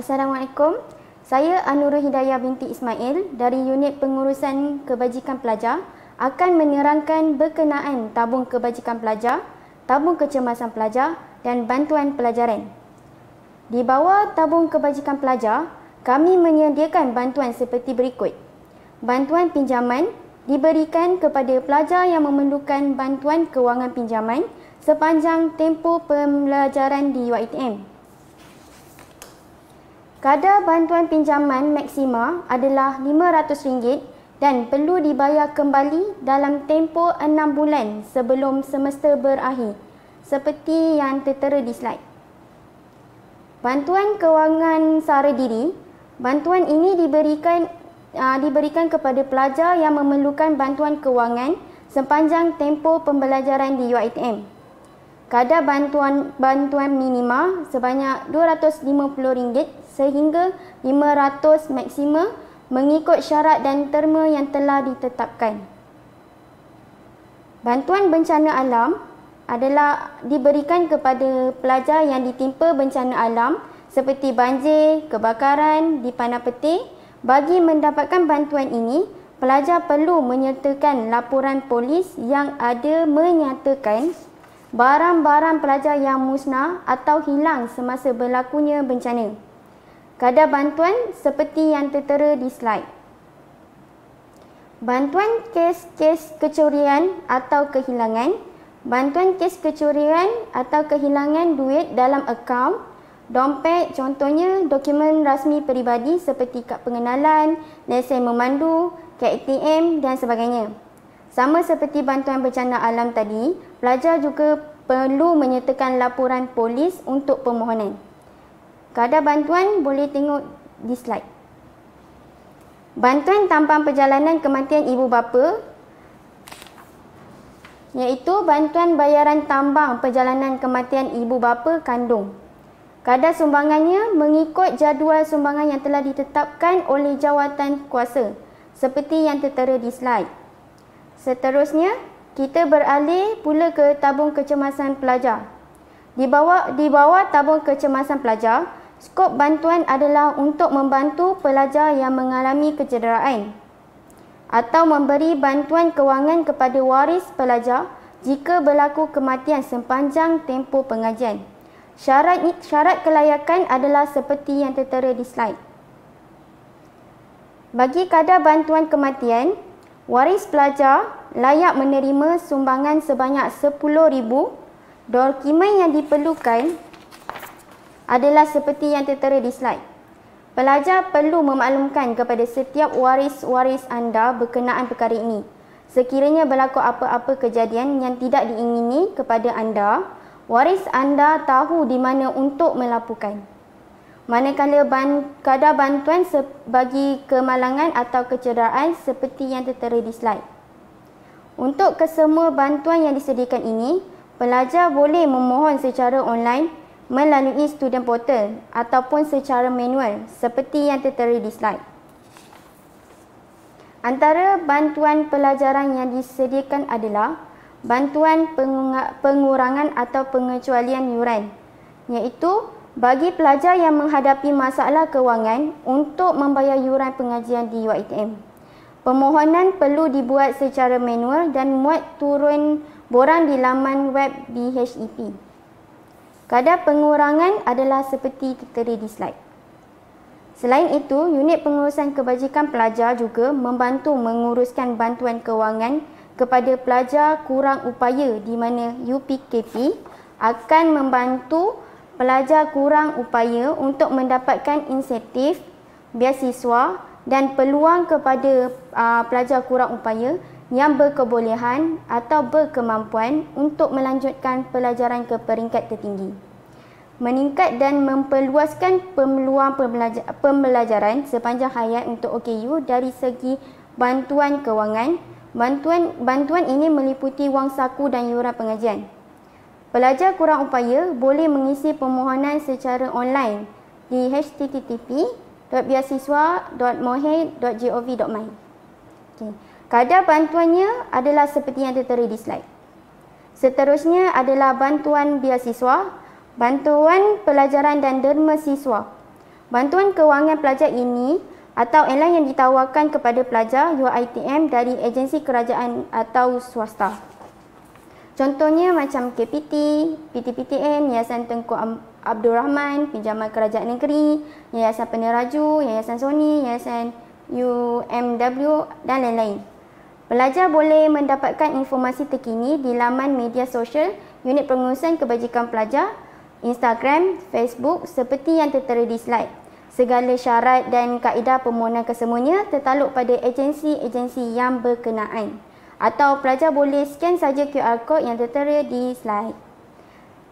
Assalamualaikum. Saya Anurul Hidayah binti Ismail dari Unit Pengurusan Kebajikan Pelajar akan menerangkan berkenaan tabung kebajikan pelajar, tabung kecemasan pelajar dan bantuan pelajaran. Di bawah tabung kebajikan pelajar, kami menyediakan bantuan seperti berikut. Bantuan pinjaman diberikan kepada pelajar yang memerlukan bantuan kewangan pinjaman sepanjang tempoh pembelajaran di UiTM. Kadar bantuan pinjaman maksima adalah RM500 dan perlu dibayar kembali dalam tempoh 6 bulan sebelum semester berakhir, seperti yang tertera di slide. Bantuan kewangan sara diri, bantuan ini diberikan kepada pelajar yang memerlukan bantuan kewangan sepanjang tempoh pembelajaran di UiTM. Kadar bantuan minima sebanyak RM250 sehingga RM500 maksima mengikut syarat dan terma yang telah ditetapkan. Bantuan bencana alam adalah diberikan kepada pelajar yang ditimpa bencana alam seperti banjir, kebakaran di Pandar Petir. Bagi mendapatkan bantuan ini, pelajar perlu menyertakan laporan polis yang ada menyatakan barang-barang pelajar yang musnah atau hilang semasa berlakunya bencana. Kadar bantuan seperti yang tertera di slide. Bantuan kes-kes kecurian atau kehilangan. Bantuan kes kecurian atau kehilangan duit dalam akaun, dompet, contohnya dokumen rasmi peribadi seperti kad pengenalan, lesen memandu, kad ATM dan sebagainya. Sama seperti bantuan bencana alam tadi, pelajar juga perlu menyertakan laporan polis untuk permohonan. Kadar bantuan boleh tengok di slide. Bantuan tambang perjalanan kematian ibu bapa, iaitu bantuan bayaran tambang perjalanan kematian ibu bapa kandung. Kadar sumbangannya mengikut jadual sumbangan yang telah ditetapkan oleh jawatan kuasa, seperti yang tertera di slide. Seterusnya, kita beralih pula ke tabung kecemasan pelajar. Di bawah tabung kecemasan pelajar, skop bantuan adalah untuk membantu pelajar yang mengalami kecederaan atau memberi bantuan kewangan kepada waris pelajar jika berlaku kematian sepanjang tempoh pengajian. Syarat kelayakan adalah seperti yang tertera di slide. Bagi kadar bantuan kematian, waris pelajar layak menerima sumbangan sebanyak RM10,000. Dokumen yang diperlukan adalah seperti yang tertera di slide. Pelajar perlu memaklumkan kepada setiap waris-waris anda berkenaan perkara ini. Sekiranya berlaku apa-apa kejadian yang tidak diingini kepada anda, waris anda tahu di mana untuk melaporkan. Manakala kadar bantuan bagi kemalangan atau kecederaan seperti yang tertera di slide. Untuk kesemua bantuan yang disediakan ini, pelajar boleh memohon secara online melalui student portal ataupun secara manual seperti yang tertera di slide. Antara bantuan pelajaran yang disediakan adalah bantuan pengurangan atau pengecualian yuran, iaitu bagi pelajar yang menghadapi masalah kewangan untuk membayar yuran pengajian di UiTM. Permohonan perlu dibuat secara manual dan muat turun borang di laman web BHEP. Kadar pengurangan adalah seperti tertera di slide. Selain itu, Unit Pengurusan Kebajikan Pelajar juga membantu menguruskan bantuan kewangan kepada pelajar kurang upaya di mana UPKP akan membantu pelajar kurang upaya untuk mendapatkan insentif, beasiswa dan peluang kepada pelajar kurang upaya yang berkebolehan atau berkemampuan untuk melanjutkan pelajaran ke peringkat tertinggi. Meningkat dan memperluaskan peluang pembelajaran sepanjang hayat untuk OKU dari segi bantuan kewangan. Bantuan ini meliputi wang saku dan yuran pengajian. Pelajar kurang upaya boleh mengisi permohonan secara online di http://beasiswa.mohe.gov.my. Kadar bantuannya adalah seperti yang tertera di slide. Seterusnya adalah bantuan beasiswa, bantuan pelajaran dan derma siswa. Bantuan kewangan pelajar ini atau airline yang ditawarkan kepada pelajar UiTM dari agensi kerajaan atau swasta. Contohnya macam KPT, PTPTN, Yayasan Tengku Abdul Rahman, Pinjaman Kerajaan Negeri, Yayasan Peneraju, Yayasan Sony, Yayasan UMW dan lain-lain. Pelajar boleh mendapatkan informasi terkini di laman media sosial Unit Pengurusan Kebajikan Pelajar, Instagram, Facebook seperti yang tertera di slide. Segala syarat dan kaedah permohonan kesemuanya tertakluk pada agensi-agensi yang berkenaan. Atau pelajar boleh scan saja QR code yang tertera di slide.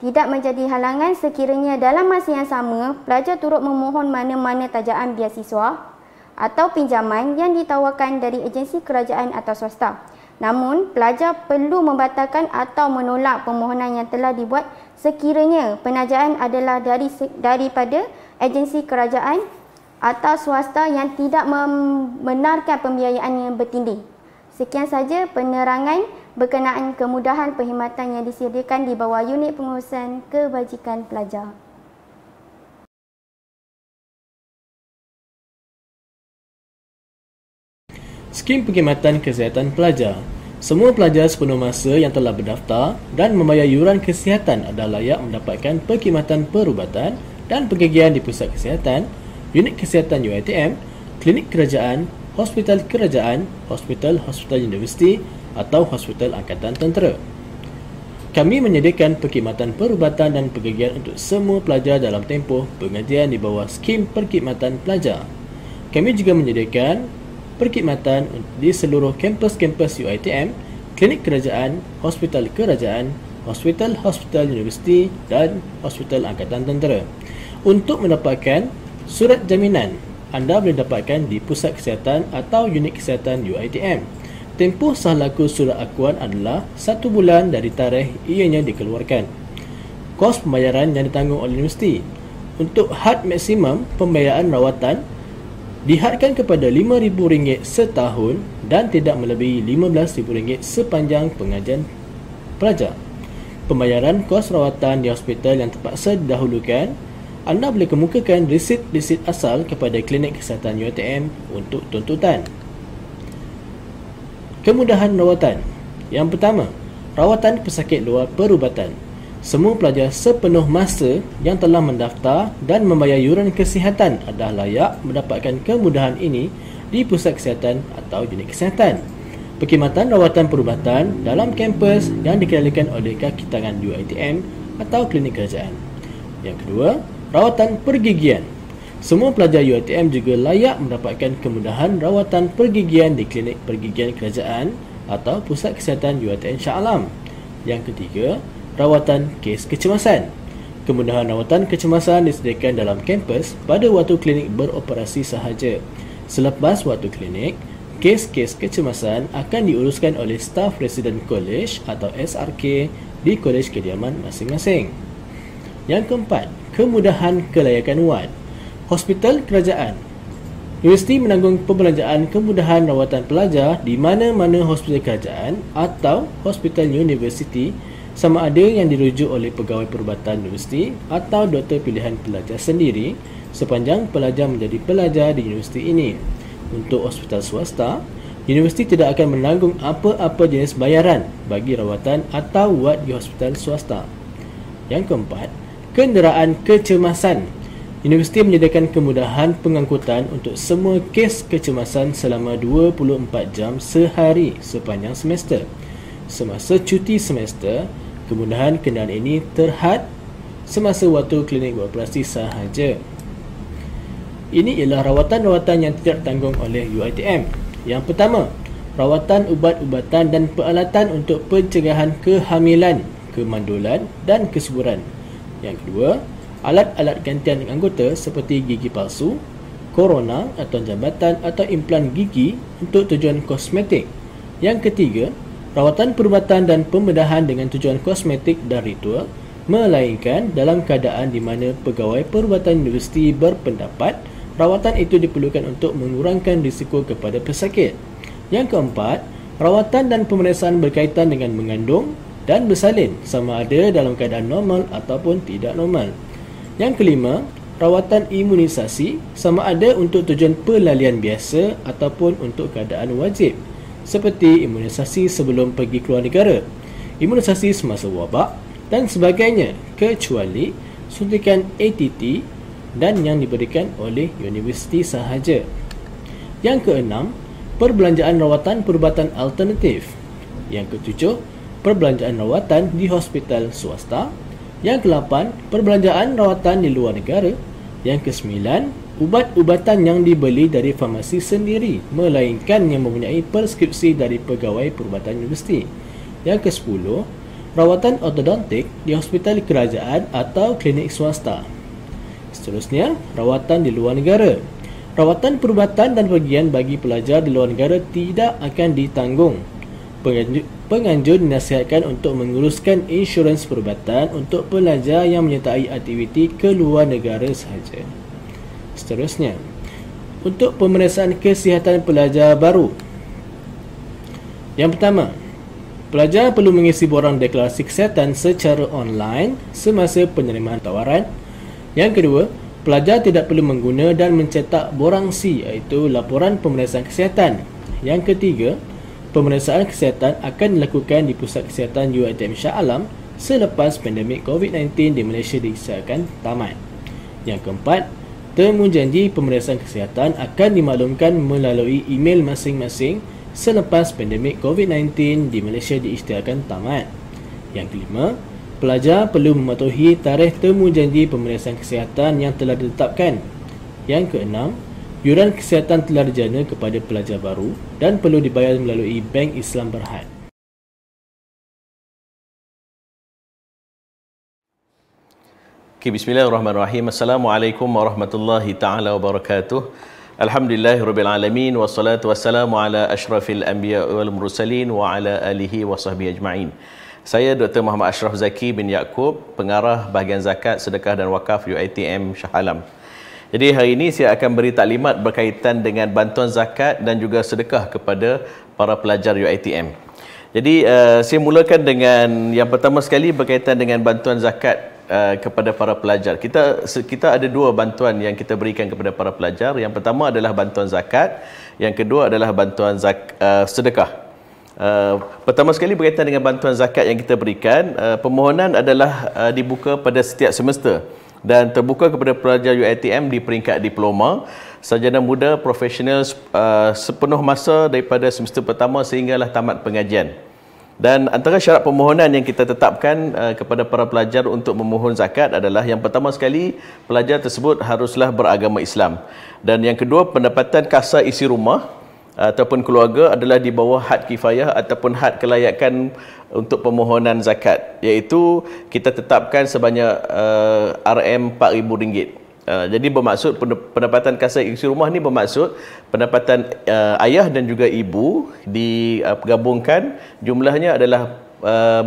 Tidak menjadi halangan sekiranya dalam masa yang sama, pelajar turut memohon mana-mana tajaan beasiswa atau pinjaman yang ditawarkan dari agensi kerajaan atau swasta. Namun, pelajar perlu membatalkan atau menolak permohonan yang telah dibuat sekiranya penajaan adalah daripada agensi kerajaan atau swasta yang tidak membenarkan pembiayaan yang bertindih. Sekian saja penerangan berkenaan kemudahan perkhidmatan yang disediakan di bawah Unit Pengurusan Kebajikan Pelajar. Skim Perkhidmatan Kesihatan Pelajar. Semua pelajar sepenuh masa yang telah berdaftar dan membayar yuran kesihatan adalah layak mendapatkan perkhidmatan perubatan dan pergigian di pusat kesihatan, unit kesihatan UiTM, klinik kerajaan, hospital kerajaan, hospital universiti atau hospital angkatan tentera. Kami menyediakan perkhidmatan perubatan dan pergigian untuk semua pelajar dalam tempoh pengajian di bawah skim perkhidmatan pelajar. Kami juga menyediakan perkhidmatan di seluruh kampus-kampus UiTM, klinik kerajaan, hospital kerajaan, hospital universiti dan hospital angkatan tentera. Untuk mendapatkan surat jaminan, anda boleh dapatkan di pusat kesihatan atau unit kesihatan UiTM. Tempoh sah laku surat akuan adalah 1 bulan dari tarikh ianya dikeluarkan. Kos pembayaran yang ditanggung oleh universiti. Untuk had maksimum pembayaran rawatan dihadkan kepada RM5,000 setahun dan tidak melebihi RM15,000 sepanjang pengajian pelajar. Pembayaran kos rawatan di hospital yang terpaksa didahulukan, anda boleh kemukakan resit-resit asal kepada klinik kesihatan UiTM untuk tuntutan. Kemudahan rawatan. Yang pertama, rawatan pesakit luar perubatan. Semua pelajar sepenuh masa yang telah mendaftar dan membayar yuran kesihatan adalah layak mendapatkan kemudahan ini di pusat kesihatan atau unit kesihatan. Perkhidmatan rawatan perubatan dalam kampus yang dikendalikan oleh kaki tangan UiTM atau klinik kerajaan. Yang kedua, rawatan pergigian. Semua pelajar UiTM juga layak mendapatkan kemudahan rawatan pergigian di klinik pergigian kerajaan atau pusat kesihatan UiTM Shah Alam. Yang ketiga, rawatan kes kecemasan. Kemudahan rawatan kecemasan disediakan dalam kampus pada waktu klinik beroperasi sahaja. Selepas waktu klinik, kes-kes kecemasan akan diuruskan oleh staf residen kolej atau SRK di kolej kediaman masing-masing. Yang keempat, kemudahan kelayakan wad. Hospital kerajaan. Universiti menanggung pembelanjaan kemudahan rawatan pelajar di mana-mana hospital kerajaan atau hospital universiti, sama ada yang dirujuk oleh pegawai perubatan universiti atau doktor pilihan pelajar sendiri sepanjang pelajar menjadi pelajar di universiti ini. Untuk hospital swasta, universiti tidak akan menanggung apa-apa jenis bayaran bagi rawatan atau wad di hospital swasta. Yang keempat, kenderaan kecemasan. Universiti menyediakan kemudahan pengangkutan untuk semua kes kecemasan selama 24 jam sehari sepanjang semester. Semasa cuti semester, kemudahan kenderaan ini terhad semasa waktu klinik beroperasi sahaja. Ini ialah rawatan-rawatan yang tidak ditanggung oleh UiTM. Yang pertama, rawatan ubat-ubatan dan peralatan untuk pencegahan kehamilan, kemandulan dan kesuburan. Yang kedua, alat-alat gantian anggota seperti gigi palsu, korona atau jambatan atau implan gigi untuk tujuan kosmetik. Yang ketiga, rawatan perubatan dan pembedahan dengan tujuan kosmetik dan ritual, melainkan dalam keadaan di mana pegawai perubatan universiti berpendapat rawatan itu diperlukan untuk mengurangkan risiko kepada pesakit. Yang keempat, rawatan dan pemeriksaan berkaitan dengan mengandung dan bersalin sama ada dalam keadaan normal ataupun tidak normal. Yang kelima, rawatan imunisasi sama ada untuk tujuan pelalian biasa ataupun untuk keadaan wajib, seperti imunisasi sebelum pergi keluar negara, imunisasi semasa wabak dan sebagainya, kecuali suntikan ATT dan yang diberikan oleh universiti sahaja. Yang keenam, perbelanjaan rawatan perubatan alternatif. Yang ketujuh, perbelanjaan rawatan di hospital swasta. Yang kelapan, perbelanjaan rawatan di luar negara. Yang kesembilan, ubat-ubatan yang dibeli dari farmasi sendiri melainkan yang mempunyai preskripsi dari pegawai perubatan universiti. Yang kesepuluh, rawatan ortodontik di hospital kerajaan atau klinik swasta. Seterusnya, rawatan di luar negara. Rawatan perubatan dan pergian bagi pelajar di luar negara tidak akan ditanggung. Penganjur dinasihatkan untuk menguruskan insurans perubatan untuk pelajar yang menyertai aktiviti ke luar negara sahaja. Seterusnya, untuk pemeriksaan kesihatan pelajar baru. Yang pertama, pelajar perlu mengisi borang deklarasi kesihatan secara online semasa penerimaan tawaran. Yang kedua, pelajar tidak perlu mengguna dan mencetak borang C, iaitu laporan pemeriksaan kesihatan. Yang ketiga, pemeriksaan kesihatan akan dilakukan di Pusat Kesihatan UiTM Shah Alam selepas pandemik COVID-19 di Malaysia disahkan tamat. Yang keempat, temu janji pemeriksaan kesihatan akan dimaklumkan melalui email masing-masing selepas pandemik COVID-19 di Malaysia diisytiharkan tamat. Yang kelima, pelajar perlu mematuhi tarikh temu janji pemeriksaan kesihatan yang telah ditetapkan. Yang keenam, yuran kesihatan telah dijana kepada pelajar baru dan perlu dibayar melalui Bank Islam Berhad. Okay, bismillahirrahmanirrahim. Assalamualaikum warahmatullahi taala wabarakatuh. Alhamdulillahirabbil alamin wassalatu wassalamu ala asyrafil anbiya wal mursalin wa ala alihi wa sahbihi ajma'in. Saya Dr. Muhammad Ashraf Zaki bin Yaakob, pengarah bahagian zakat, sedekah dan wakaf UiTM Shah Alam. Jadi hari ini saya akan beri taklimat berkaitan dengan bantuan zakat dan juga sedekah kepada para pelajar UiTM. Jadi saya mulakan dengan yang pertama sekali berkaitan dengan bantuan zakat kepada para pelajar. Kita ada dua bantuan yang kita berikan kepada para pelajar. Yang pertama adalah bantuan zakat, yang kedua adalah bantuan sedekah. Pertama sekali berkaitan dengan bantuan zakat yang kita berikan, permohonan adalah dibuka pada setiap semester dan terbuka kepada pelajar UiTM di peringkat diploma, sarjana muda, profesional sepenuh masa daripada semester pertama sehinggalah tamat pengajian. Dan antara syarat permohonan yang kita tetapkan kepada para pelajar untuk memohon zakat adalah yang pertama sekali, pelajar tersebut haruslah beragama Islam. Dan yang kedua, pendapatan kasa isi rumah ataupun keluarga adalah di bawah had kifayah ataupun had kelayakan untuk permohonan zakat, iaitu kita tetapkan sebanyak RM4,000. Jadi bermaksud pendapatan kasa isi rumah ni bermaksud pendapatan ayah dan juga ibu digabungkan, jumlahnya adalah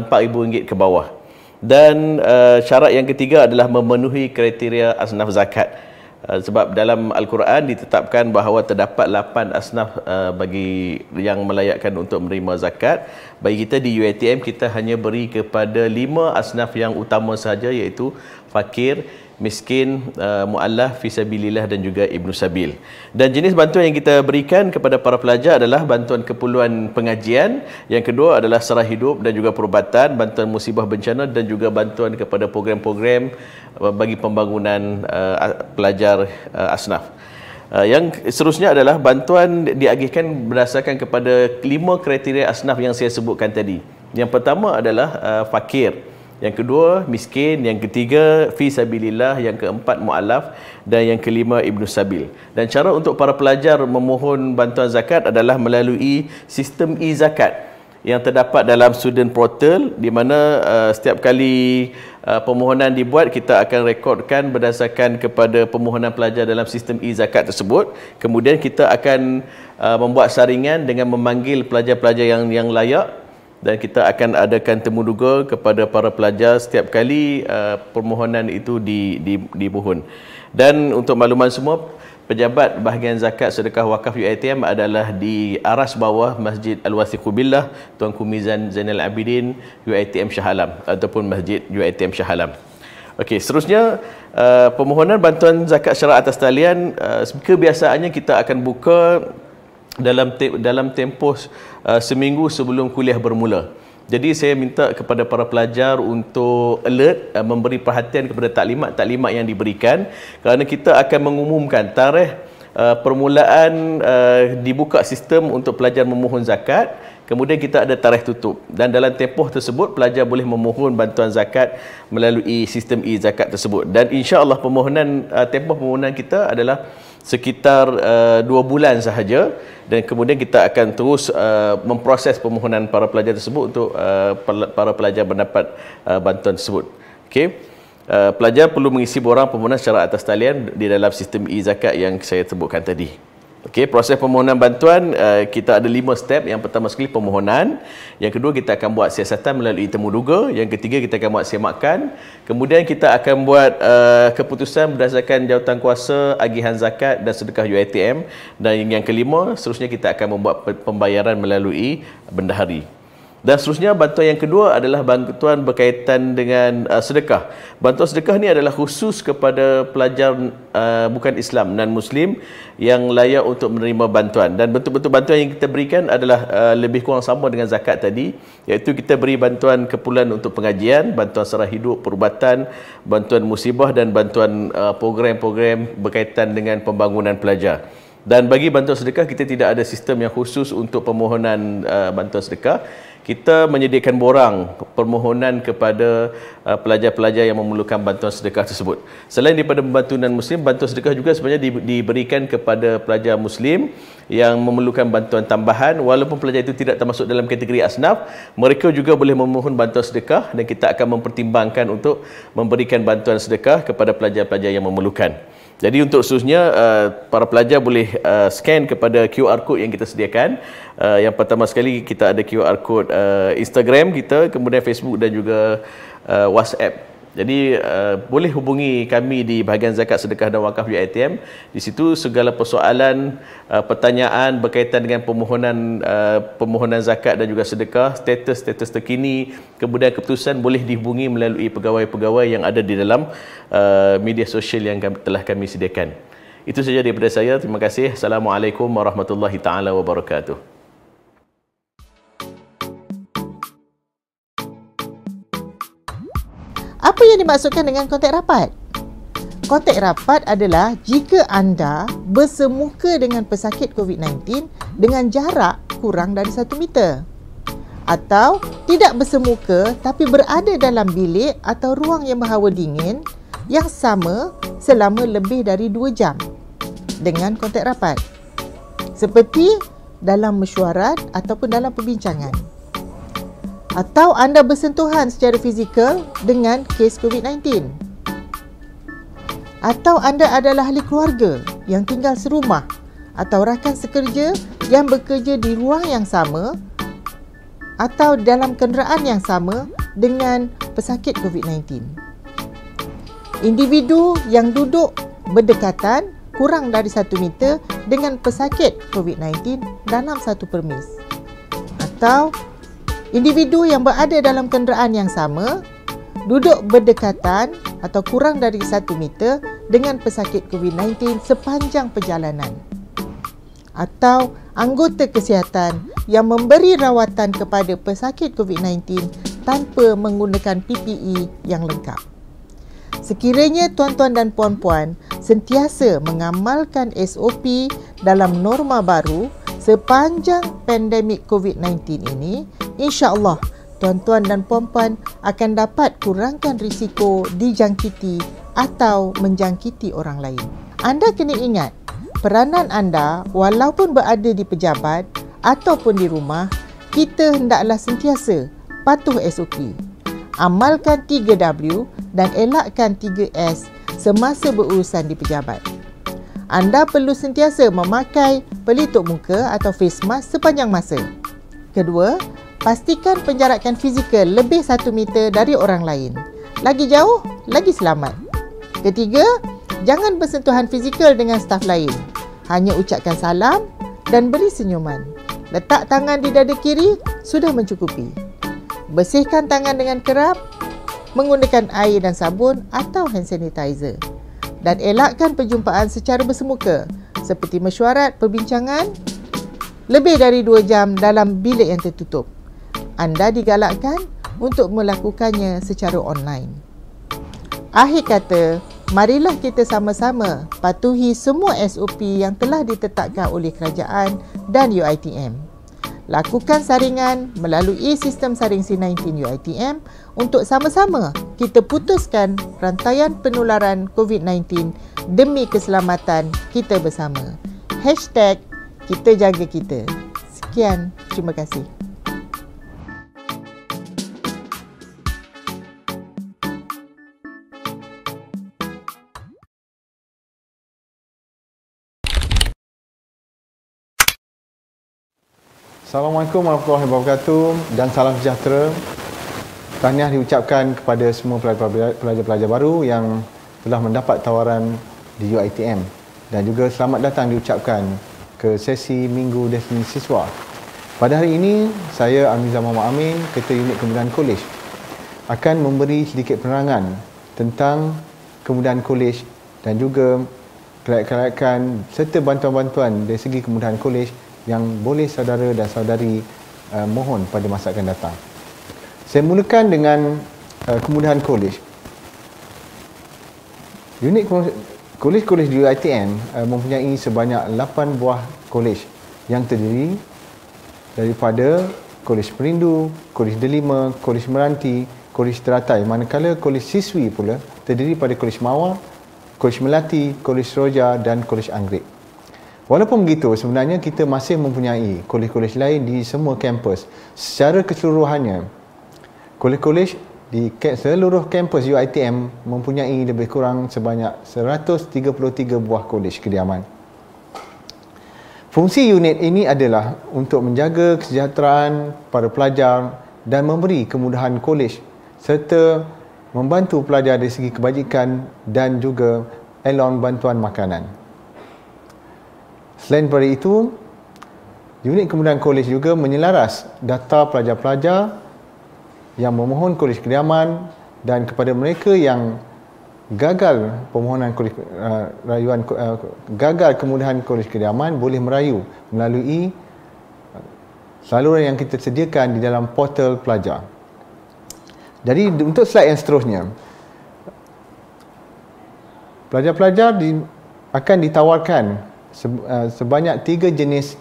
RM4,000 ke bawah. Dan syarat yang ketiga adalah memenuhi kriteria asnaf zakat. Sebab dalam Al-Quran ditetapkan bahawa terdapat 8 asnaf bagi yang melayakkan untuk menerima zakat. Bagi kita di UiTM, kita hanya beri kepada 5 asnaf yang utama sahaja, iaitu fakir, miskin, mu'allaf, fisabilillah dan juga ibnu sabil. Dan jenis bantuan yang kita berikan kepada para pelajar adalah bantuan keperluan pengajian, yang kedua adalah sarah hidup dan juga perubatan, bantuan musibah bencana dan juga bantuan kepada program-program bagi pembangunan pelajar asnaf. Yang seterusnya adalah bantuan diagihkan berdasarkan kepada 5 kriteria asnaf yang saya sebutkan tadi. Yang pertama adalah fakir, yang kedua miskin, yang ketiga fi sabilillah, yang keempat mu'alaf dan yang kelima ibnu sabil. Dan cara untuk para pelajar memohon bantuan zakat adalah melalui sistem e-zakat yang terdapat dalam student portal, di mana setiap kali permohonan dibuat, kita akan rekodkan berdasarkan kepada permohonan pelajar dalam sistem e-zakat tersebut. Kemudian kita akan membuat saringan dengan memanggil pelajar-pelajar yang layak, dan kita akan adakan temu duga kepada para pelajar setiap kali permohonan itu dimohon. Dan untuk makluman semua, pejabat bahagian zakat sedekah wakaf UiTM adalah di aras bawah Masjid Al-Wathiqu Billah Tuanku Mizan Zainal Abidin UiTM Shah Alam ataupun Masjid UiTM Shah Alam. Okey, seterusnya permohonan bantuan zakat secara atas talian kebiasaannya kita akan buka dalam tempoh seminggu sebelum kuliah bermula. Jadi saya minta kepada para pelajar untuk alert, memberi perhatian kepada taklimat-taklimat yang diberikan, kerana kita akan mengumumkan tarikh permulaan dibuka sistem untuk pelajar memohon zakat. Kemudian kita ada tarikh tutup, dan dalam tempoh tersebut pelajar boleh memohon bantuan zakat melalui sistem e-zakat tersebut. Dan insya-Allah tempoh permohonan kita adalah sekitar 2 bulan sahaja, dan kemudian kita akan terus memproses permohonan para pelajar tersebut untuk para pelajar mendapat bantuan tersebut. Okey. Pelajar perlu mengisi borang permohonan secara atas talian di dalam sistem e-zakat yang saya sebutkan tadi. Okey, proses permohonan bantuan kita ada 5 step. Yang pertama sekali permohonan, yang kedua kita akan buat siasatan melalui temu duga, yang ketiga kita akan buat semakan, kemudian kita akan buat keputusan berdasarkan jawatan kuasa, agihan zakat dan sedekah UiTM, dan yang kelima seterusnya kita akan membuat pembayaran melalui bendahari. Dan seterusnya bantuan yang kedua adalah bantuan berkaitan dengan sedekah. Bantuan sedekah ni adalah khusus kepada pelajar bukan Islam, non-Muslim yang layak untuk menerima bantuan. Dan bentuk-bentuk bantuan yang kita berikan adalah lebih kurang sama dengan zakat tadi, iaitu kita beri bantuan keperluan untuk pengajian, bantuan sara hidup, perubatan, bantuan musibah dan bantuan program-program berkaitan dengan pembangunan pelajar. Dan bagi bantuan sedekah, kita tidak ada sistem yang khusus untuk permohonan bantuan sedekah. Kita menyediakan borang permohonan kepada pelajar-pelajar yang memerlukan bantuan sedekah tersebut. Selain daripada membantu non-Muslim, bantuan sedekah juga sebenarnya diberikan kepada pelajar Muslim yang memerlukan bantuan tambahan. Walaupun pelajar itu tidak termasuk dalam kategori asnaf, mereka juga boleh memohon bantuan sedekah, dan kita akan mempertimbangkan untuk memberikan bantuan sedekah kepada pelajar-pelajar yang memerlukan. Jadi untuk seterusnya, para pelajar boleh scan kepada QR code yang kita sediakan. Yang pertama sekali kita ada QR code Instagram kita, kemudian Facebook dan juga WhatsApp. Jadi boleh hubungi kami di bahagian zakat, sedekah dan wakaf UiTM. Di situ segala persoalan, pertanyaan berkaitan dengan permohonan zakat dan juga sedekah, status terkini, kemudian keputusan boleh dihubungi melalui pegawai-pegawai yang ada di dalam media sosial yang telah kami sediakan. Itu saja daripada saya. Terima kasih. Assalamualaikum warahmatullahi taala wabarakatuh. Apa yang dimaksudkan dengan kontak rapat? Kontak rapat adalah jika anda bersemuka dengan pesakit COVID-19 dengan jarak kurang dari 1 meter, atau tidak bersemuka tapi berada dalam bilik atau ruang yang berhawa dingin yang sama selama lebih dari 2 jam dengan kontak rapat, seperti dalam mesyuarat ataupun dalam perbincangan. Atau anda bersentuhan secara fizikal dengan kes COVID-19. Atau anda adalah ahli keluarga yang tinggal serumah atau rakan sekerja yang bekerja di ruang yang sama atau dalam kenderaan yang sama dengan pesakit COVID-19. Individu yang duduk berdekatan kurang dari 1 meter dengan pesakit COVID-19 dalam satu permis. Atau individu yang berada dalam kenderaan yang sama, duduk berdekatan atau kurang dari 1 meter dengan pesakit COVID-19 sepanjang perjalanan. Atau anggota kesihatan yang memberi rawatan kepada pesakit COVID-19 tanpa menggunakan PPE yang lengkap. Sekiranya tuan-tuan dan puan-puan sentiasa mengamalkan SOP dalam norma baru sepanjang pandemik COVID-19 ini, insya-Allah tuan-tuan dan puan-puan akan dapat kurangkan risiko dijangkiti atau menjangkiti orang lain. Anda kena ingat, peranan anda walaupun berada di pejabat ataupun di rumah, kita hendaklah sentiasa patuh SOP. Amalkan 3W dan elakkan 3S semasa berurusan di pejabat. Anda perlu sentiasa memakai pelitup muka atau face mask sepanjang masa. Kedua, pastikan penjarakan fizikal lebih 1 meter dari orang lain. Lagi jauh, lagi selamat. Ketiga, jangan bersentuhan fizikal dengan staf lain. Hanya ucapkan salam dan beri senyuman. Letak tangan di dada kiri sudah mencukupi. Bersihkan tangan dengan kerap menggunakan air dan sabun atau hand sanitizer. Dan elakkan perjumpaan secara bersemuka seperti mesyuarat perbincangan lebih dari 2 jam dalam bilik yang tertutup. Anda digalakkan untuk melakukannya secara online. Akhir kata, marilah kita sama-sama patuhi semua SOP yang telah ditetapkan oleh kerajaan dan UiTM. Lakukan saringan melalui sistem saring C19 UiTM untuk sama-sama kita putuskan rantaian penularan COVID-19 demi keselamatan kita bersama. #Kita jaga kita. Sekian, terima kasih. Assalamualaikum warahmatullahi wabarakatuh dan salam sejahtera. Tahniah diucapkan kepada semua pelajar-pelajar baru yang telah mendapat tawaran di UiTM dan juga selamat datang diucapkan ke sesi Minggu Destinasi Siswa. Pada hari ini, saya Amizah Muhammad Amin, Ketua Unit Kemudahan Kolej, akan memberi sedikit penerangan tentang kemudahan kolej dan juga kelayakan serta bantuan-bantuan dari segi kemudahan kolej yang boleh saudara dan saudari mohon pada masa akan datang. Saya mulakan dengan kemudahan kolej. Unit kolej-kolej di UiTM mempunyai sebanyak 8 buah kolej yang terdiri daripada Kolej Perindu, Kolej Delima, Kolej Meranti, Kolej Teratai, manakala Kolej Siswi pula terdiri pada Kolej Mawar, Kolej Melati, Kolej Roja dan Kolej Anggrek. Walaupun begitu, sebenarnya kita masih mempunyai kolej-kolej lain di semua kampus. Secara keseluruhannya, kolej-kolej di seluruh kampus UiTM mempunyai lebih kurang sebanyak 133 buah kolej kediaman. Fungsi unit ini adalah untuk menjaga kesejahteraan para pelajar dan memberi kemudahan kolej serta membantu pelajar dari segi kebajikan dan juga elon bantuan makanan. Selain daripada itu, unit kemudahan kolej juga menyelaras data pelajar-pelajar yang memohon kolej kediaman dan kepada mereka yang gagal permohonan kolej gagal kemudahan kolej kediaman boleh merayu melalui saluran yang kita sediakan di dalam portal pelajar. Jadi untuk slide yang seterusnya, pelajar-pelajar akan ditawarkan sebanyak 3 jenis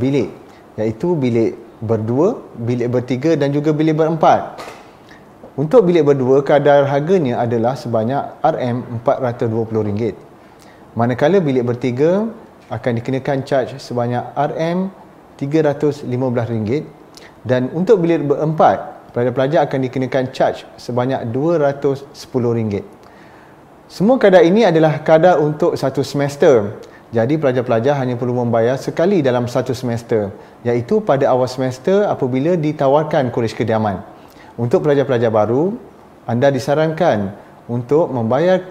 bilik, iaitu bilik berdua, bilik bertiga dan juga bilik berempat. Untuk bilik berdua, kadar harganya adalah sebanyak RM420. Manakala bilik bertiga akan dikenakan charge sebanyak RM315 dan untuk bilik berempat, pelajar-pelajar akan dikenakan charge sebanyak RM210. Semua kadar ini adalah kadar untuk satu semester. Jadi pelajar-pelajar hanya perlu membayar sekali dalam satu semester, iaitu pada awal semester apabila ditawarkan kolej kediaman. Untuk pelajar-pelajar baru, anda disarankan untuk membayar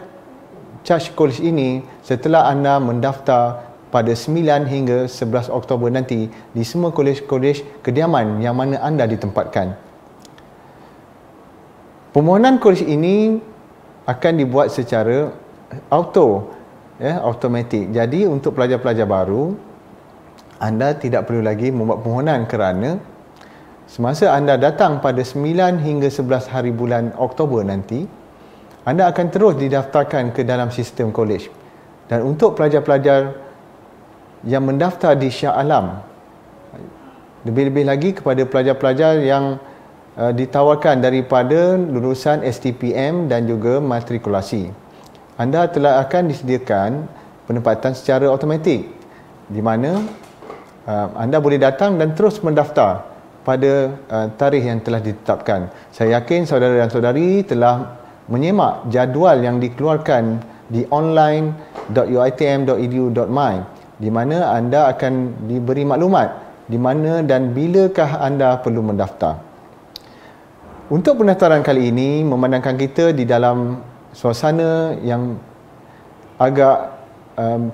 charge kolej ini setelah anda mendaftar pada 9 hingga 11 Oktober nanti di semua kolej-kolej kediaman yang mana anda ditempatkan. Permohonan kolej ini akan dibuat secara automatik. Jadi untuk pelajar-pelajar baru, anda tidak perlu lagi membuat permohonan kerana semasa anda datang pada 9 hingga 11 hari bulan Oktober nanti, anda akan terus didaftarkan ke dalam sistem kolej. Dan untuk pelajar-pelajar yang mendaftar di Shah Alam, lebih-lebih lagi kepada pelajar-pelajar yang ditawarkan daripada lulusan STPM dan juga matrikulasi, anda telah akan disediakan penempatan secara automatik di mana anda boleh datang dan terus mendaftar pada tarikh yang telah ditetapkan. Saya yakin saudara dan saudari telah menyemak jadual yang dikeluarkan di online.uitm.edu.my di mana anda akan diberi maklumat di mana dan bilakah anda perlu mendaftar. Untuk pendaftaran kali ini memandangkan kita di dalam suasana yang agak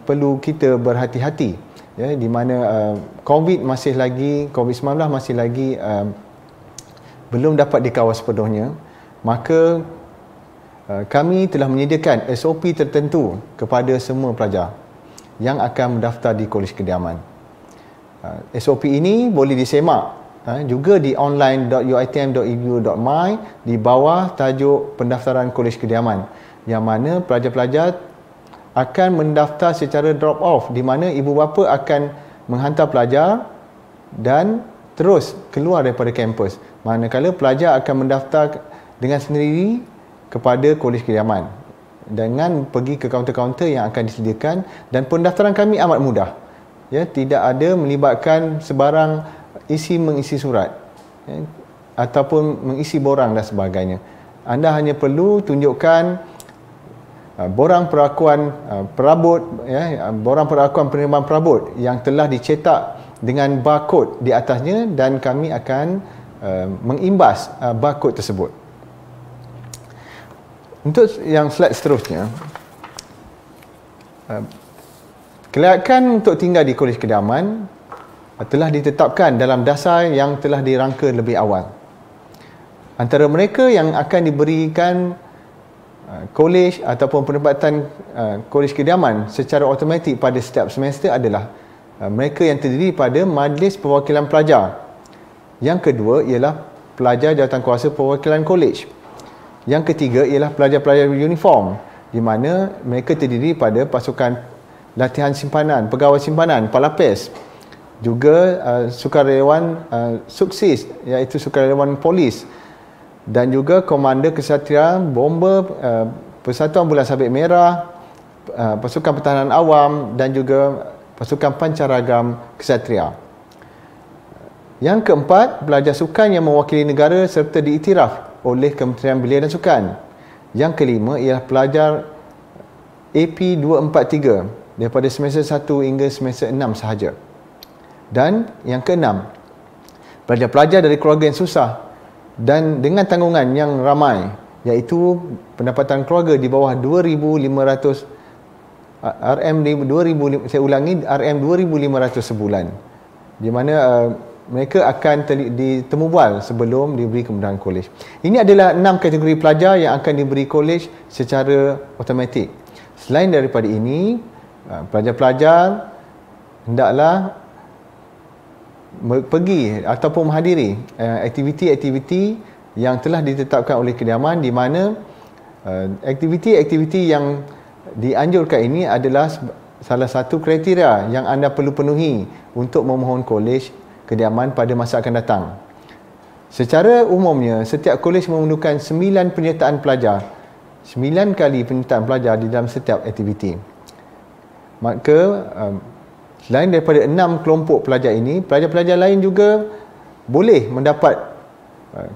perlu kita berhati-hati, ya, di mana COVID-19 masih lagi belum dapat dikawal sepenuhnya, maka kami telah menyediakan SOP tertentu kepada semua pelajar yang akan mendaftar di Kolej Kediaman. SOP ini boleh disemak juga di online.uitm.edu.my di bawah tajuk pendaftaran Kolej Kediaman, yang mana pelajar-pelajar akan mendaftar secara drop off, di mana ibu bapa akan menghantar pelajar dan terus keluar daripada kampus, manakala pelajar akan mendaftar dengan sendiri kepada Kolej Kediaman dengan pergi ke kaunter-kaunter yang akan disediakan, dan pendaftaran kami amat mudah. Ya, tidak ada melibatkan sebarang mengisi surat ataupun mengisi borang dan sebagainya. Anda hanya perlu tunjukkan borang perakuan perabot, borang perakuan penerimaan perabot yang telah dicetak dengan barcode di atasnya, dan kami akan mengimbas barcode tersebut. Untuk yang slide seterusnya, kelayakan untuk tinggal di Kolej Kediaman telah ditetapkan dalam dasar yang telah dirangka lebih awal. Antara mereka yang akan diberikan kolej ataupun penempatan Kolej Kediaman secara automatik pada setiap semester adalah mereka yang terdiri pada Majlis Perwakilan Pelajar. Yang kedua ialah pelajar jawatankuasa perwakilan kolej. Yang ketiga ialah pelajar-pelajar uniform, di mana mereka terdiri pada pasukan latihan simpanan, pegawai simpanan, palapes, juga sukarelawan suksis, iaitu sukarelawan polis, dan juga komander kesatria, bomber, Persatuan Bulan Sabit Merah, pasukan pertahanan awam, dan juga pasukan pancaragam kesatria. Yang keempat, pelajar sukan yang mewakili negara serta diiktiraf oleh Kementerian Belia dan Sukan. Yang kelima ialah pelajar AP 243 daripada semester 1 hingga semester 6 sahaja. Dan yang keenam, pelajar-pelajar dari keluarga yang susah dan dengan tanggungan yang ramai, iaitu pendapatan keluarga di bawah 2,500 RM 2,500 sebulan, di mana mereka akan ditemu bual sebelum diberi kemudahan kolej. Ini adalah 6 kategori pelajar yang akan diberi kolej secara automatik. Selain daripada ini, pelajar-pelajar hendaklah pergi ataupun menghadiri aktiviti-aktiviti yang telah ditetapkan oleh Kediaman, di mana aktiviti-aktiviti yang dianjurkan ini adalah salah satu kriteria yang anda perlu penuhi untuk memohon kolej Kediaman pada masa akan datang. Secara umumnya, setiap kolej memerlukan 9 penyertaan pelajar, 9 kali penyertaan pelajar di dalam setiap aktiviti. Maka selain daripada 6 kelompok pelajar ini, pelajar-pelajar lain juga boleh mendapat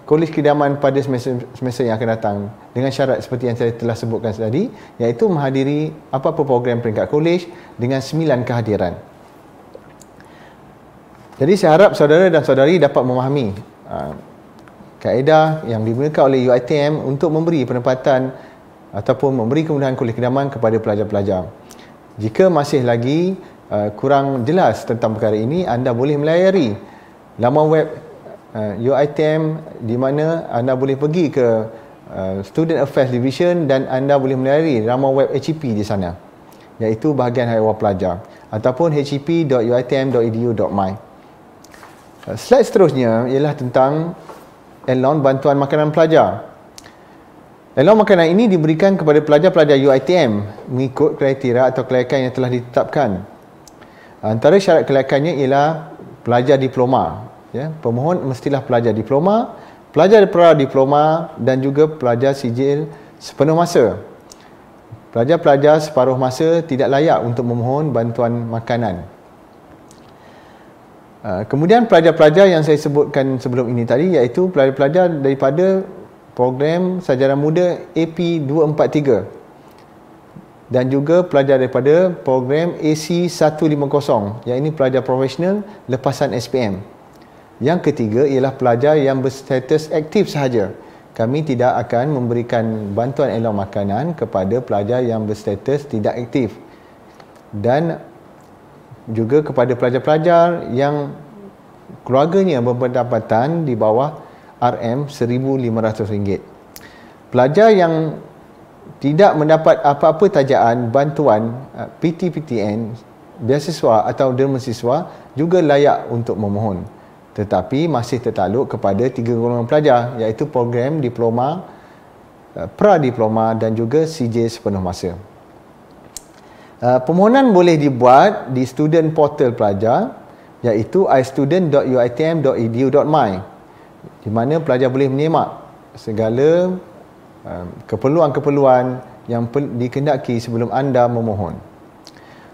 Kolej Kediaman pada semester yang akan datang dengan syarat seperti yang saya telah sebutkan tadi, iaitu menghadiri apa-apa program peringkat kolej dengan 9 kehadiran. Jadi saya harap saudara dan saudari dapat memahami kaedah yang digunakan oleh UiTM untuk memberi penempatan ataupun memberi kemudahan Kolej Kediaman kepada pelajar-pelajar. Jika masih lagi kurang jelas tentang perkara ini, anda boleh melayari laman web UiTM, di mana anda boleh pergi ke Student Affairs Division dan anda boleh melayari laman web HEP di sana, iaitu bahagian haiwan pelajar, ataupun hep.uitm.edu.my. Slide seterusnya ialah tentang elon bantuan makanan pelajar. Elon makanan ini diberikan kepada pelajar-pelajar UiTM mengikut kriteria atau kelayakan yang telah ditetapkan. Antara syarat kelayakannya ialah pelajar diploma. Pemohon mestilah pelajar diploma, pelajar pra-diploma, dan juga pelajar sijil sepenuh masa. Pelajar-pelajar separuh masa tidak layak untuk memohon bantuan makanan. Kemudian pelajar-pelajar yang saya sebutkan sebelum ini tadi, iaitu pelajar-pelajar daripada program Sarjana Muda AP 243 dan juga pelajar daripada program AC 150, yang ini pelajar profesional lepasan SPM. Yang ketiga ialah pelajar yang berstatus aktif sahaja. Kami tidak akan memberikan bantuan elon makanan kepada pelajar yang berstatus tidak aktif, dan juga kepada pelajar-pelajar yang keluarganya berpendapatan di bawah RM1,500. Pelajar yang tidak mendapat apa-apa tajaan bantuan PTPTN, beasiswa atau derma siswa juga layak untuk memohon, tetapi masih tertakluk kepada 3 golongan pelajar, iaitu program diploma, pra-diploma dan juga CJ sepenuh masa. Permohonan boleh dibuat di student portal pelajar, iaitu istudent.uitm.edu.my, di mana pelajar boleh menyemak segala keperluan-keperluan yang dikehendaki sebelum anda memohon.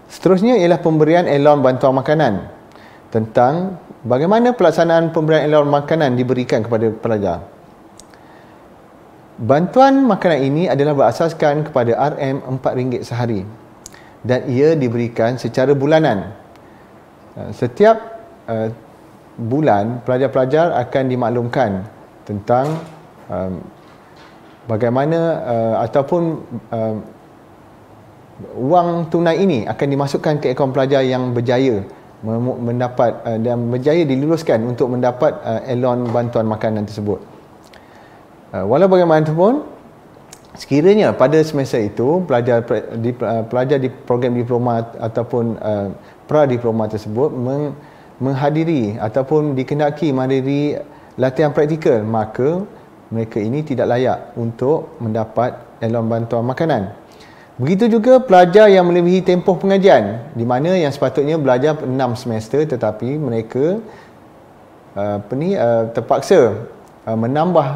Seterusnya ialah pemberian elon bantuan makanan. Tentang bagaimana pelaksanaan pemberian elon makanan diberikan kepada pelajar. Bantuan makanan ini adalah berasaskan kepada RM RM4 sehari dan ia diberikan secara bulanan. Setiap bulan pelajar-pelajar akan dimaklumkan tentang bagaimana ataupun wang tunai ini akan dimasukkan ke akaun pelajar yang berjaya mendapat dan berjaya diluluskan untuk mendapat elon bantuan makanan tersebut. Walau bagaimanapun, sekiranya pada semester itu pelajar di program diploma ataupun pra-diploma tersebut menghadiri ataupun dikehendaki menghadiri latihan praktikal, maka mereka ini tidak layak untuk mendapat elon bantuan makanan. Begitu juga pelajar yang melebihi tempoh pengajian, di mana yang sepatutnya belajar 6 semester tetapi mereka terpaksa menambah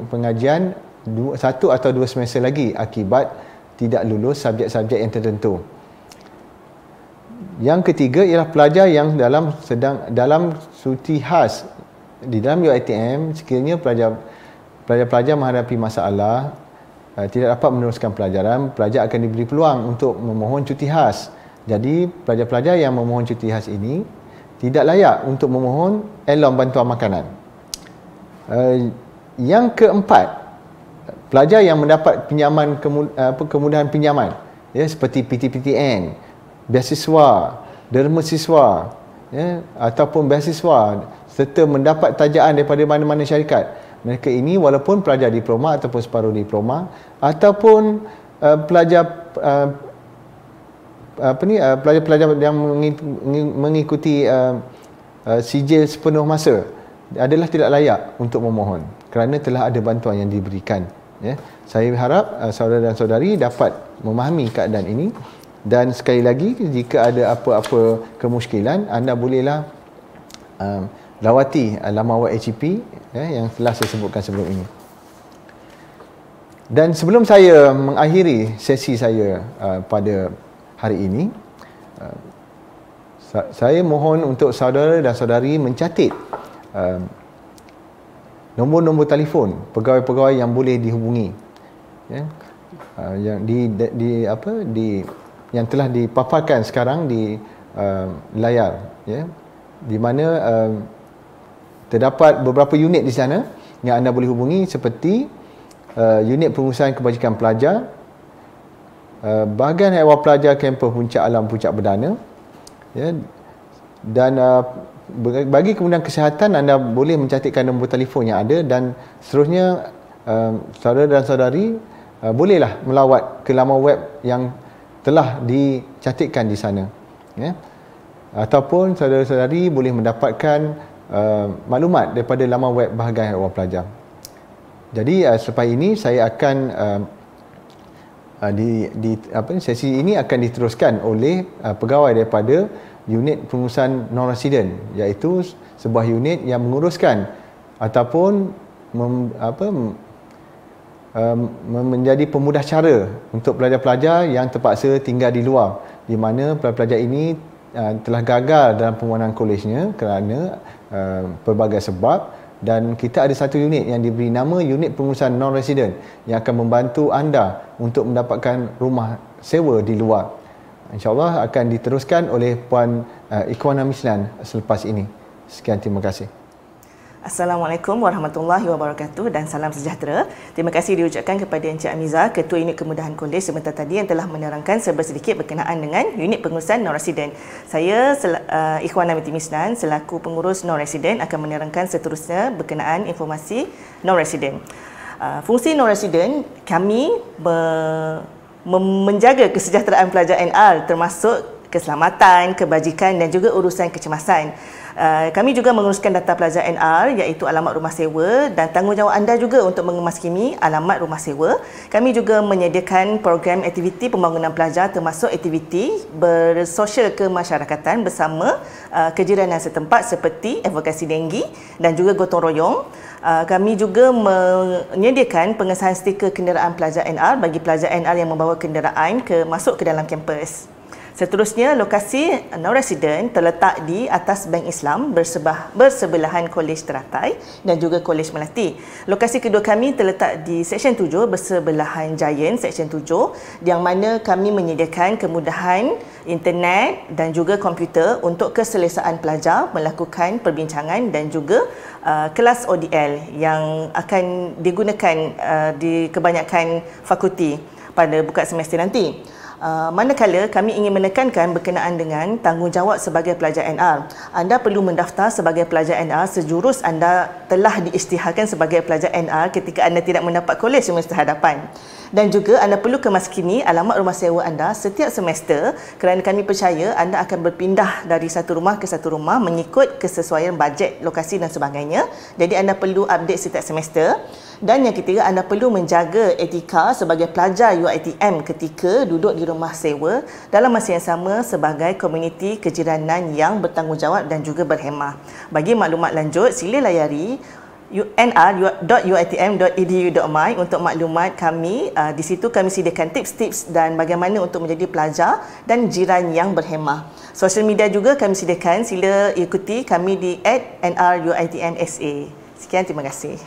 pengajian 1 atau 2 semester lagi akibat tidak lulus subjek-subjek yang tertentu. Yang ketiga ialah pelajar yang dalam cuti khas. Di dalam UiTM, sekiranya pelajar menghadapi masalah tidak dapat meneruskan pelajaran, pelajar akan diberi peluang untuk memohon cuti khas. Jadi pelajar-pelajar yang memohon cuti khas ini tidak layak untuk memohon elon bantuan makanan. Yang keempat, pelajar yang mendapat pinjaman kemudahan pinjaman, seperti PTPTN, beasiswa, derma siswa, ataupun beasiswa serta mendapat tajaan daripada mana-mana syarikat. Mereka ini walaupun pelajar diploma ataupun separuh diploma ataupun pelajar-pelajar yang mengikuti sijil sepenuh masa adalah tidak layak untuk memohon kerana telah ada bantuan yang diberikan. Saya harap saudara dan saudari dapat memahami keadaan ini, dan sekali lagi jika ada apa-apa kemusykilan, anda bolehlah lawati laman web HEP yang telah saya sebutkan sebelum ini. Dan sebelum saya mengakhiri sesi saya pada hari ini, saya mohon untuk saudara dan saudari mencatat nombor-nombor telefon pegawai-pegawai yang boleh dihubungi, yang yang telah dipaparkan sekarang di layar, di mana terdapat beberapa unit di sana yang anda boleh hubungi, seperti unit pengurusan kebajikan pelajar, bahagian ehwal pelajar kampus Puncak Alam Puncak Berdana, dan bagi kemudahan kesihatan anda boleh mencatatkan nombor telefon yang ada, dan seterusnya saudara dan saudari bolehlah melawat ke laman web yang telah dicatatkan di sana, ataupun saudara-saudari boleh mendapatkan maklumat daripada laman web bahagian ehwal pelajar. Jadi selepas ini saya akan sesi ini akan diteruskan oleh pegawai daripada unit pengurusan non-resident, iaitu sebuah unit yang menguruskan ataupun menjadi pemudah cara untuk pelajar-pelajar yang terpaksa tinggal di luar, di mana pelajar-pelajar ini telah gagal dalam permohonan kolejnya kerana pelbagai sebab, dan kita ada satu unit yang diberi nama unit pengurusan non-resident yang akan membantu anda untuk mendapatkan rumah sewa di luar. InsyaAllah akan diteruskan oleh Puan Ikhwanah Mislan selepas ini. Sekian, terima kasih. Assalamualaikum warahmatullahi wabarakatuh dan salam sejahtera. Terima kasih diucapkan kepada Encik Amiza, Ketua Unit Kemudahan Kolej sebentar tadi, yang telah menerangkan sedikit berkenaan dengan unit pengurusan non-resident. Saya Ikhwanah Binti Mislan selaku pengurus non-resident akan menerangkan seterusnya berkenaan informasi non-resident. Fungsi non-resident, kami menjaga kesejahteraan pelajar NR termasuk keselamatan, kebajikan dan juga urusan kecemasan. Kami juga menguruskan data pelajar NR iaitu alamat rumah sewa dan tanggungjawab anda juga untuk mengemaskini alamat rumah sewa. Kami juga menyediakan program aktiviti pembangunan pelajar termasuk aktiviti bersosial kemasyarakatan bersama kejiranan setempat seperti advokasi denggi dan juga gotong royong. Kami juga menyediakan pengesahan stiker kenderaan pelajar NR bagi pelajar NR yang membawa kenderaan masuk ke dalam kampus. Seterusnya, lokasi non-resident terletak di atas Bank Islam bersebelahan Kolej Teratai dan juga Kolej Melati. Lokasi kedua kami terletak di Seksyen 7 bersebelahan Giant Seksyen 7 yang mana kami menyediakan kemudahan internet dan juga komputer untuk keselesaan pelajar melakukan perbincangan dan juga kelas ODL yang akan digunakan di kebanyakan fakulti pada buka semester nanti. Manakala kami ingin menekankan berkenaan dengan tanggungjawab sebagai pelajar NR. Anda perlu mendaftar sebagai pelajar NR sejurus anda telah diisytiharkan sebagai pelajar NR ketika anda tidak mendapat kolej semester hadapan. Dan juga anda perlu kemaskini alamat rumah sewa anda setiap semester kerana kami percaya anda akan berpindah dari satu rumah ke satu rumah mengikut kesesuaian bajet, lokasi dan sebagainya. Jadi anda perlu update setiap semester. Dan yang ketiga, anda perlu menjaga etika sebagai pelajar UiTM ketika duduk di rumah sewa dalam masa yang sama sebagai komuniti kejiranan yang bertanggungjawab dan juga berhemah. Bagi maklumat lanjut, sila layari nr.uitm.edu.my untuk maklumat kami. Di situ kami sediakan tips-tips dan bagaimana untuk menjadi pelajar dan jiran yang berhemah. Sosial media juga kami sediakan, sila ikuti kami di @nruitmsa. Sekian, terima kasih.